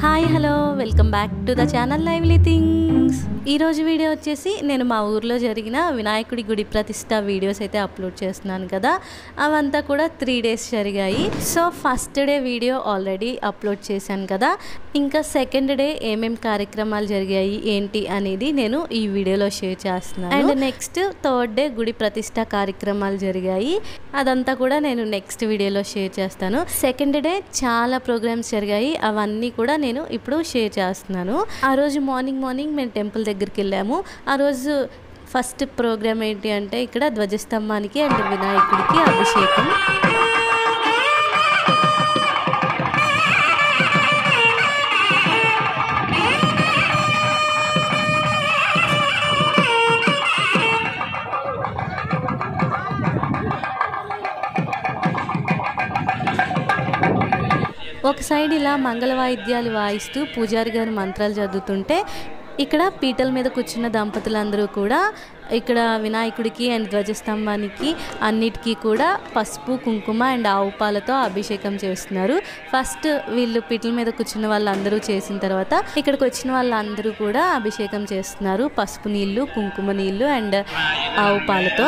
Hi hello welcome back to the channel lively things. ఈరోజు video వచ్చేసి నేను మా ఊర్లో జరిగిన వినాయకుడి గుడి ప్రతిష్ట వీడియోస్ అయితే అప్లోడ్ చేస్తున్నాను కదా. అవంతా కూడా 3 days జరిగాయి. So first day video already upload చేశాను కదా. ఇంకా సెకండ్ డే ఏమేం కార్యక్రమాలు జరిగాయి ఏంటి అనేది నేను ఈ వీడియోలో షేర్ చేస్తున్నాను. అండ్ నెక్స్ట్ థర్డ్ డే గుడి ప్రతిష్ట కార్యక్రమాలు జరిగాయి, అదంతా కూడా నేను నెక్స్ట్ వీడియోలో షేర్ చేస్తాను. సెకండ్ డే చాలా ప్రోగ్రామ్స్ జరిగాయి, అవన్నీ కూడా నేను ఇప్పుడు షేర్ చేస్తున్నాను. ఆ రోజు మార్నింగ్ మేము టెంపుల్ దగ్గరికి వెళ్ళాము. ఆ రోజు ఫస్ట్ ప్రోగ్రామ్ ఏంటి అంటే ఇక్కడ ధ్వజస్తంభానికి అండ్ వినాయకుడికి అభిషేకం. ఒక సైడ్ ఇలా మంగళ వాయిద్యాలు వాయిస్తూ పూజారి గారు మంత్రాలు చదువుతుంటే ఇక్కడ పీటల మీద కూర్చున్న దంపతులందరూ కూడా ఇక్కడ వినాయకుడికి అండ్ ధ్వజస్తంభానికి అన్నిటికీ కూడా పసుపు కుంకుమ అండ్ ఆవు పాలతో అభిషేకం చేస్తున్నారు. ఫస్ట్ వీళ్ళు పీటల మీద కూర్చున్న వాళ్ళందరూ చేసిన తర్వాత ఇక్కడికి వచ్చిన వాళ్ళందరూ కూడా అభిషేకం చేస్తున్నారు పసుపు నీళ్ళు, కుంకుమ నీళ్ళు అండ్ ఆవు పాలతో.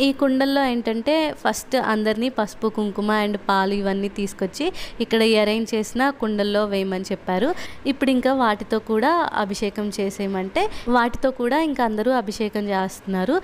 ఈ కుండల్లో ఏంటంటే ఫస్ట్ అందరినీ పసుపు కుంకుమ అండ్ పాలు ఇవన్నీ తీసుకొచ్చి ఇక్కడ అరేంజ్ చేసిన కుండల్లో వేయమని చెప్పారు. ఇప్పుడు ఇంకా వాటితో కూడా అభిషేకం చేసేయమంటే వాటితో కూడా ఇంకా అందరూ అభిషేకం చేస్తున్నారు.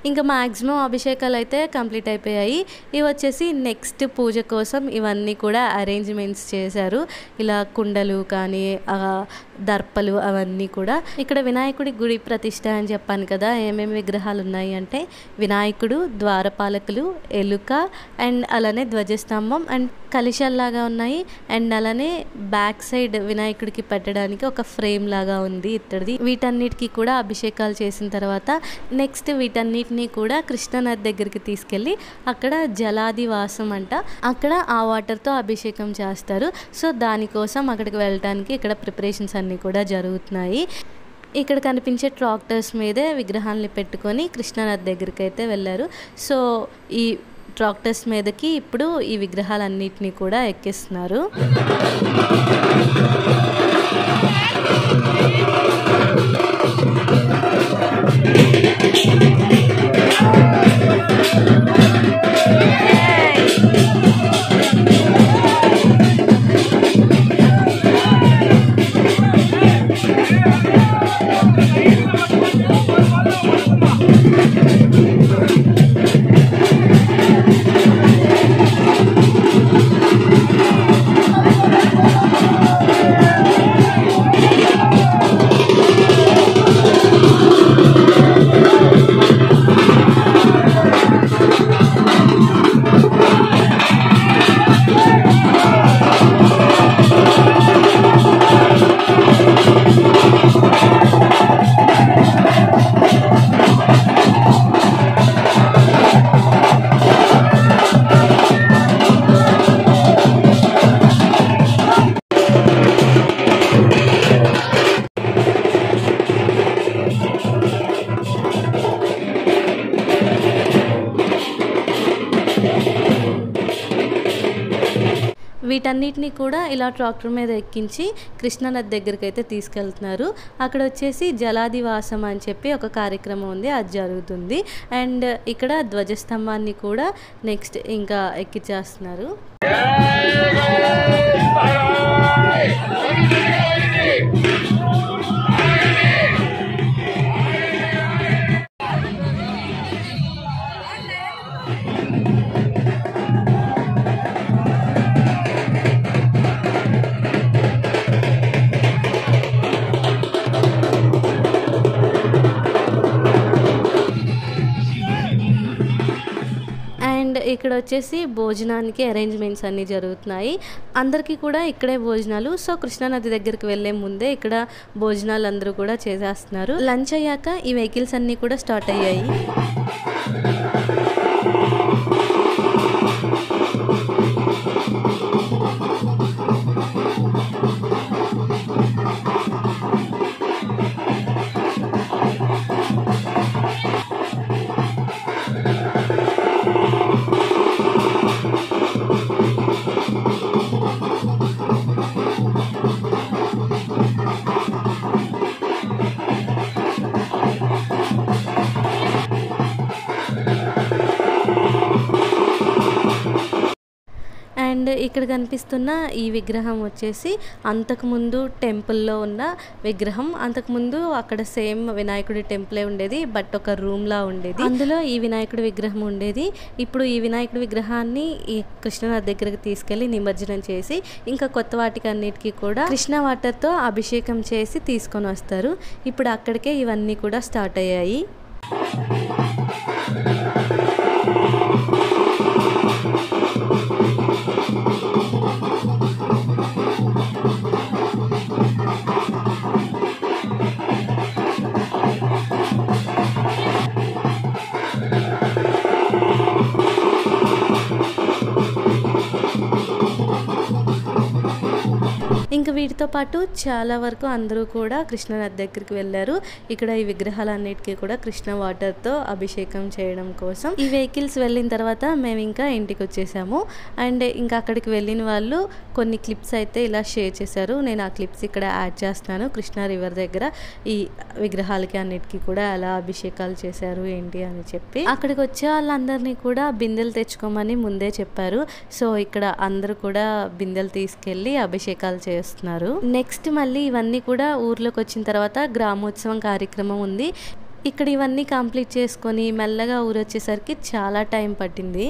ఇంకా మ్యాక్సిమం అభిషేకాలు అయితే కంప్లీట్ అయిపోయాయి. ఇవి వచ్చేసి నెక్స్ట్ పూజ కోసం ఇవన్నీ కూడా అరేంజ్మెంట్స్ చేశారు. ఇలా కుండలు కానీ దర్పలు అవన్నీ కూడా. ఇక్కడ వినాయకుడి గుడి ప్రతిష్ట అని చెప్పాను కదా, ఏమేమి విగ్రహాలు ఉన్నాయి అంటే వినాయకుడు, ద్వారపాలకులు, ఎలుక అండ్ అలానే ధ్వజస్తంభం అండ్ కలశాల్లాగా ఉన్నాయి. అండ్ అలానే బ్యాక్ సైడ్ వినాయకుడికి పెట్టడానికి ఒక ఫ్రేమ్ లాగా ఉంది ఇత్తడిది. వీటన్నిటికీ కూడా అభిషేకాలు చేసిన తర్వాత నెక్స్ట్ వీటన్నిటిని కూడా కృష్ణానది దగ్గరికి తీసుకెళ్ళి అక్కడ జలాది వాసం అంట, అక్కడ ఆ వాటర్తో అభిషేకం చేస్తారు. సో దానికోసం అక్కడికి వెళ్ళడానికి ఇక్కడ ప్రిపరేషన్స్ అన్నీ కూడా జరుగుతున్నాయి. ఇక్కడ కనిపించే ట్రాక్టర్స్ మీదే విగ్రహాలని పెట్టుకొని కృష్ణానది దగ్గరికి అయితే వెళ్ళారు. సో ఈ ట్రాక్టర్స్ మీదకి ఇప్పుడు ఈ విగ్రహాలన్నిటినీ కూడా ఎక్కిస్తున్నారు. వీటన్నిటిని కూడా ఇలా ట్రాక్టర్ మీద ఎక్కించి కృష్ణానది దగ్గరికి అయితే తీసుకెళ్తున్నారు. అక్కడ వచ్చేసి జలాదివాసం అని చెప్పి ఒక కార్యక్రమం ఉంది, అది జరుగుతుంది. అండ్ ఇక్కడ ధ్వజస్తంభాన్ని కూడా నెక్స్ట్ ఇంకా ఎక్కించేస్తున్నారు. అండ్ ఇక్కడ వచ్చేసి భోజనానికి అరేంజ్మెంట్స్ అన్నీ జరుగుతున్నాయి. అందరికీ కూడా ఇక్కడే భోజనాలు. సో కృష్ణానది దగ్గరికి వెళ్ళే ముందే ఇక్కడ భోజనాలు అందరూ కూడా చేసేస్తున్నారు. లంచ్ అయ్యాక ఈ వెహికల్స్ అన్నీ కూడా స్టార్ట్ అయ్యాయి. అండ్ ఇక్కడ కనిపిస్తున్న ఈ విగ్రహం వచ్చేసి అంతకుముందు టెంపుల్లో ఉన్న విగ్రహం. అంతకుముందు అక్కడ సేమ్ వినాయకుడి టెంపులే ఉండేది, బట్ ఒక రూమ్లా ఉండేది. అందులో ఈ వినాయకుడి విగ్రహం ఉండేది. ఇప్పుడు ఈ వినాయకుడి విగ్రహాన్ని ఈ కృష్ణానది దగ్గరికి తీసుకెళ్లి నిమజ్జనం చేసి ఇంకా కొత్త వాటికి అన్నిటికీ కూడా కృష్ణ వాటర్తో అభిషేకం చేసి తీసుకొని వస్తారు. ఇప్పుడు అక్కడికే ఇవన్నీ కూడా స్టార్ట్ అయ్యాయి. ఇంకా వీటితో పాటు చాలా వరకు అందరూ కూడా కృష్ణానది దగ్గరికి వెళ్ళారు. ఇక్కడ ఈ విగ్రహాలన్నిటికీ కూడా కృష్ణ వాటర్తో అభిషేకం చేయడం కోసం. ఈ వెహికల్స్ వెళ్ళిన తర్వాత మేము ఇంకా ఇంటికి వచ్చేసాము. అండ్ ఇంకా అక్కడికి వెళ్ళిన వాళ్ళు కొన్ని క్లిప్స్ అయితే ఇలా షేర్ చేశారు. నేను ఆ క్లిప్స్ ఇక్కడ యాడ్ చేస్తున్నాను. కృష్ణా రివర్ దగ్గర ఈ విగ్రహాలకి అన్నిటికీ కూడా ఎలా అభిషేకాలు చేశారు ఏంటి అని చెప్పి. అక్కడికి వచ్చే వాళ్ళందరినీ కూడా బిందెలు తెచ్చుకోమని ముందే చెప్పారు. సో ఇక్కడ అందరూ కూడా బిందెలు తీసుకెళ్ళి అభిషేకాలు చేస్తున్నారు. నెక్స్ట్ మళ్ళీ ఇవన్నీ కూడా ఊర్లోకి వచ్చిన తర్వాత గ్రామోత్సవం కార్యక్రమం ఉంది. ఇక్కడ ఇవన్నీ కంప్లీట్ చేసుకొని మెల్లగా ఊరు వచ్చేసరికి చాలా టైం పట్టింది.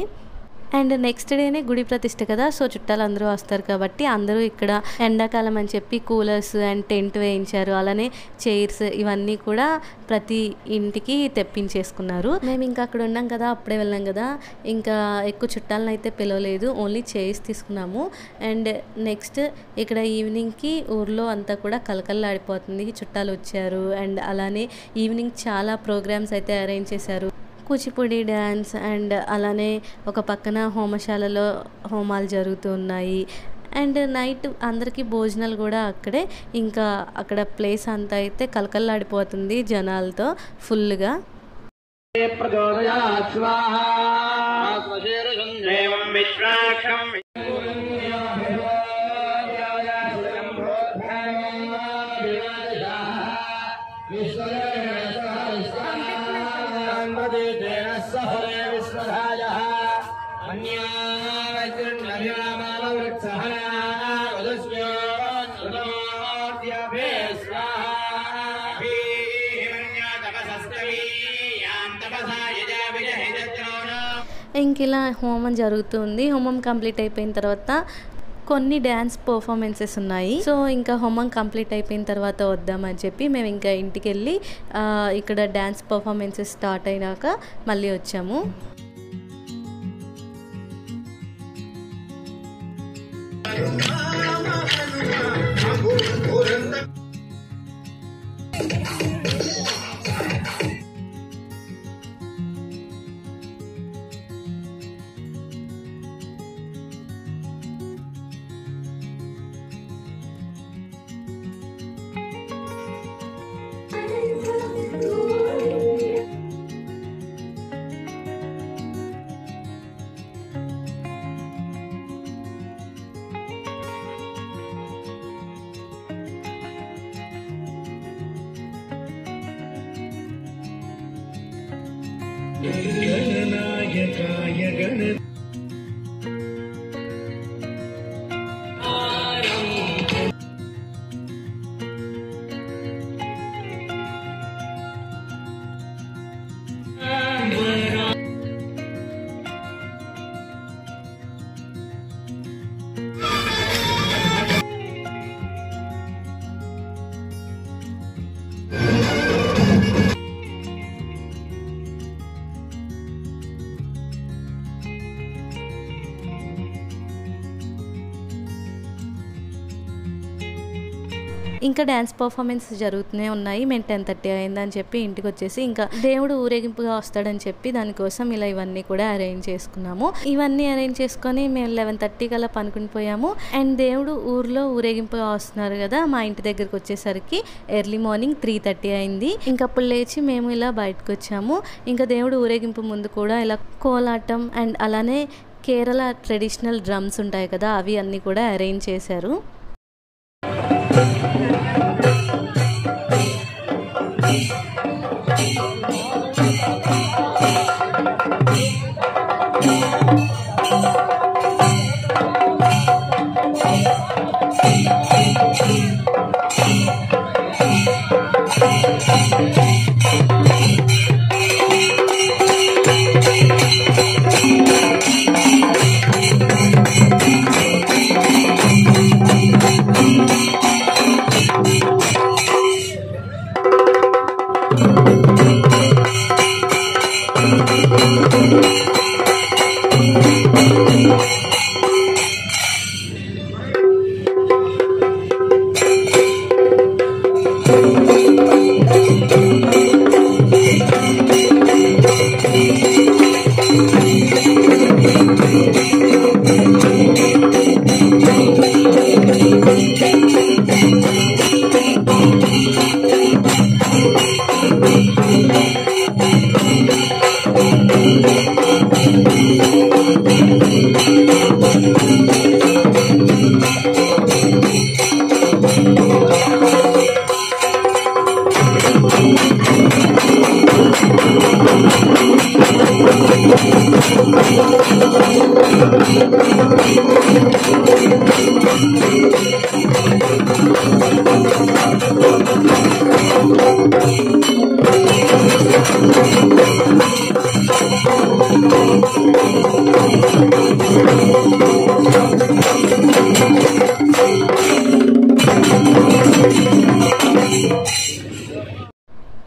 అండ్ నెక్స్ట్ డేనే గుడి ప్రతిష్ఠ కదా, సో చుట్టాలు అందరూ వస్తారు కాబట్టి అందరూ ఇక్కడ ఎండాకాలం అని చెప్పి కూలర్స్ అండ్ టెంట్ వేయించారు. అలానే చైర్స్ ఇవన్నీ కూడా ప్రతి ఇంటికి తెప్పించేసుకున్నారు. మేము ఇంకా అక్కడ ఉన్నాం కదా, అప్పుడే వెళ్ళాం కదా, ఇంకా ఎక్కువ చుట్టాలను అయితే పిలవలేదు, ఓన్లీ చైర్స్ తీసుకున్నాము. అండ్ నెక్స్ట్ ఇక్కడ ఈవినింగ్కి ఊర్లో అంతా కూడా కలకల్లాడిపోతుంది, చుట్టాలు వచ్చారు. అండ్ అలానే ఈవినింగ్ చాలా ప్రోగ్రామ్స్ అయితే అరేంజ్ చేశారు. కూచిపూడి డ్యాన్స్ అండ్ అలానే ఒక పక్కన హోమశాలలో హోమాలు జరుగుతున్నాయి. అండ్ నైట్ అందరికీ భోజనాలు కూడా అక్కడే. ఇంకా అక్కడ ప్లేస్ అంతా అయితే కలకల్లాడిపోతుంది జనాలతో ఫుల్గా. ఇంక ఇలా హోమం జరుగుతుంది. హోమం కంప్లీట్ అయిపోయిన తర్వాత కొన్ని డ్యాన్స్ పర్ఫార్మెన్సెస్ ఉన్నాయి. సో ఇంకా హోమం కంప్లీట్ అయిపోయిన తర్వాత వద్దామని చెప్పి మేము ఇంకా ఇంటికి వెళ్ళి ఇక్కడ డ్యాన్స్ పర్ఫార్మెన్సెస్ స్టార్ట్ అయినాక మళ్ళీ వచ్చాము. ఇంకా డ్యాన్స్ పర్ఫార్మెన్స్ జరుగుతూనే ఉన్నాయి. మేము 10:30 అయిందని చెప్పి ఇంటికి వచ్చేసి ఇంకా దేవుడు ఊరేగింపుగా వస్తాడని చెప్పి దానికోసం ఇలా ఇవన్నీ కూడా అరేంజ్ చేసుకున్నాము. ఇవన్నీ అరేంజ్ చేసుకొని మేము 11:30 కల్లా పనుకుని పోయాము. అండ్ దేవుడు ఊర్లో ఊరేగింపుగా వస్తున్నారు కదా, మా ఇంటి దగ్గరకు వచ్చేసరికి ఎర్లీ మార్నింగ్ 3:30 అయింది. ఇంకప్పుడు లేచి మేము ఇలా బయటకు వచ్చాము. ఇంకా దేవుడు ఊరేగింపు ముందు కూడా ఇలా కోలాటం అండ్ అలానే కేరళ ట్రెడిషనల్ డ్రమ్స్ ఉంటాయి కదా, అవి అన్నీ కూడా అరేంజ్ చేశారు.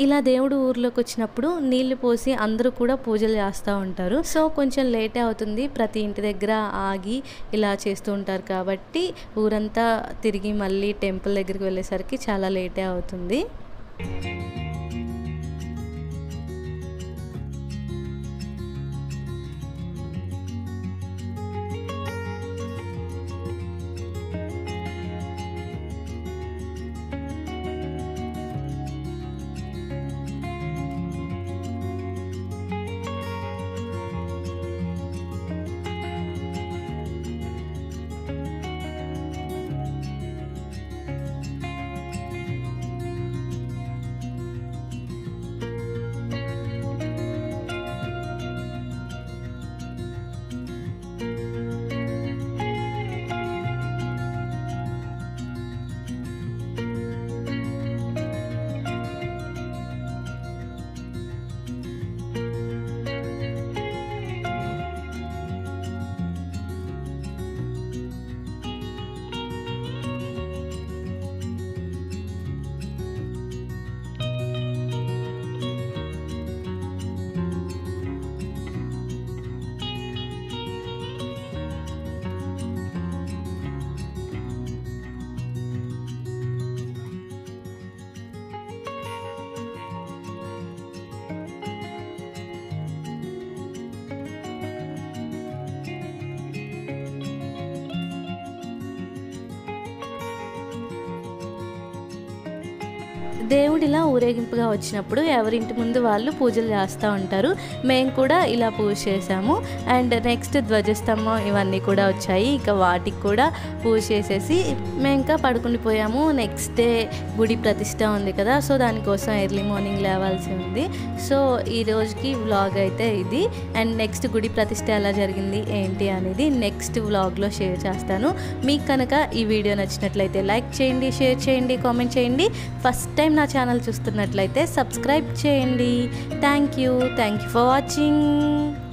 ఇలా దేవుడు ఊర్లోకి వచ్చినప్పుడు నీళ్లు పోసి అందరూ కూడా పూజలు చేస్తూ ఉంటారు. సో కొంచెం లేటే అవుతుంది, ప్రతి ఇంటి దగ్గర ఆగి ఇలా చేస్తూ ఉంటారు కాబట్టి ఊరంతా తిరిగి మళ్ళీ టెంపుల్ దగ్గరికి వెళ్ళేసరికి చాలా లేటే అవుతుంది. దేవుడిలా ఊరేగింపుగా వచ్చినప్పుడు ఎవరింటి ముందు వాళ్ళు పూజలు చేస్తూ ఉంటారు. మేము కూడా ఇలా పూజ చేసాము. అండ్ నెక్స్ట్ ధ్వజస్తంభం ఇవన్నీ కూడా వచ్చాయి. ఇక వాటికి కూడా పూజ చేసేసి మేము ఇంకా పడుకుండిపోయాము. నెక్స్ట్ డే గుడి ప్రతిష్ట ఉంది కదా, సో దానికోసం ఎర్లీ మార్నింగ్ లేవాల్సి ఉంది. సో ఈ రోజుకి వ్లాగ్ అయితే ఇది. అండ్ నెక్స్ట్ గుడి ప్రతిష్ట ఎలా జరిగింది ఏంటి అనేది నెక్స్ట్ వ్లాగ్లో షేర్ చేస్తాను. మీకు కనుక ఈ వీడియో నచ్చినట్లయితే లైక్ చేయండి, షేర్ చేయండి, కామెంట్ చేయండి. ఫస్ట్ టైం నా ఛానల్ చూస్తున్నట్లయితే సబ్స్క్రైబ్ చేయండి. Thank you for watching.